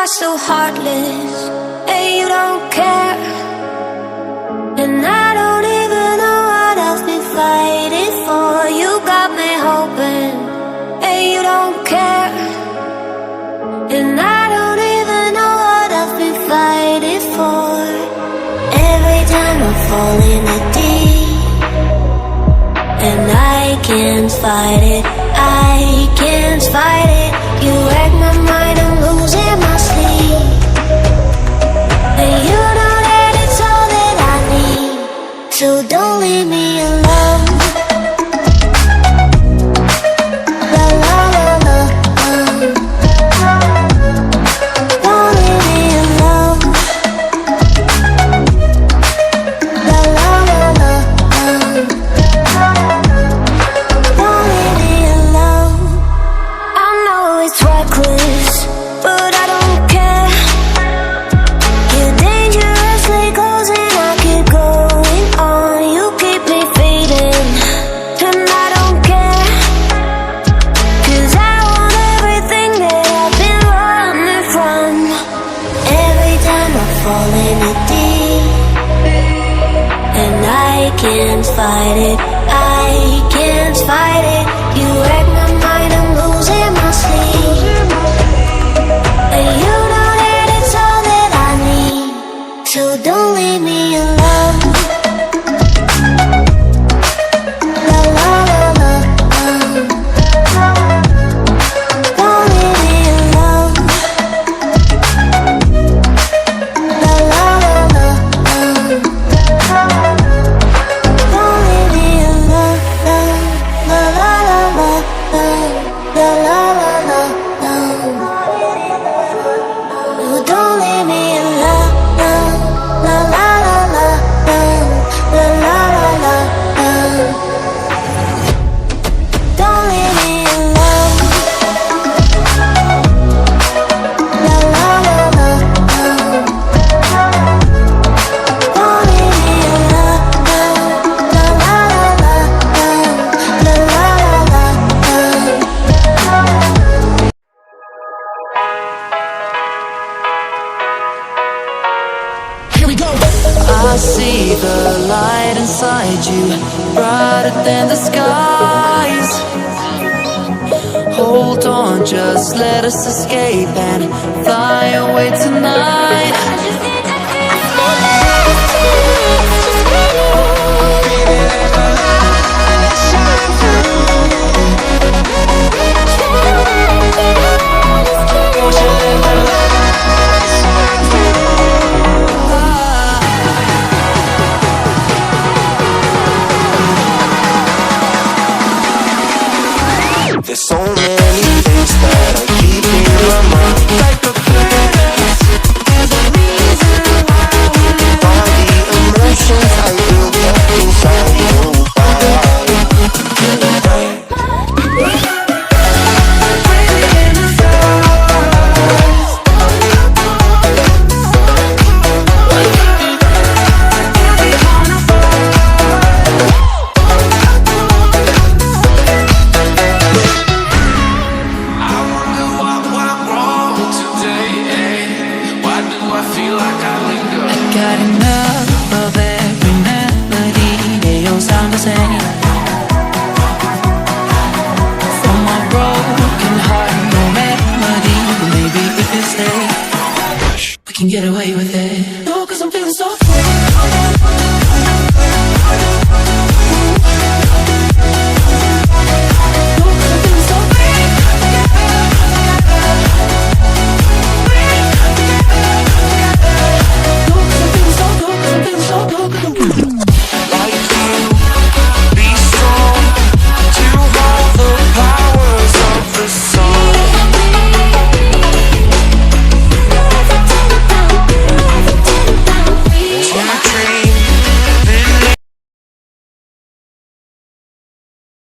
are so heartless, and you don't care. And I don't even know what I've been fighting for. You got me hoping, and you don't care. And I don't even know what I've been fighting for. Every time I fall in the deep, and I can't fight it, I can't fight it. You wreck my mind, I'm losing my sleep. And you know that it's all that I need, so don't leave me alone. La la la la, don't leave me alone. La la la la, don't leave me alone. I know it's reckless, but I don't care. You're dangerously close and I keep going on. You keep me fading, and I don't care. 'Cause I want everything that I've been running from. Every time I fall in the deep, and I can't fight it, I can't fight it. You wreck my mind, I'm losing my sleep. And you know that it's all that I need, so don't leave me alone. La la la la, don't leave me alone. La la la la, don't leave me alone. La la la la, la la la la, no, don't leave me alone. La la la la, la la la la, don't leave me alone. La la la la, don't leave me alone. La la la la, la la la la. Here we go. I see the light inside you, brighter than the skies. Hold on, just let us escape and fly away tonight. There's so many things that I keep in my mind. Like a planet, there's a reason why we live. All the emotions I built up inside you. Got enough of every melody, they all sound the same. For my broken heart, no melody, but maybe if you stay, we can get away with it.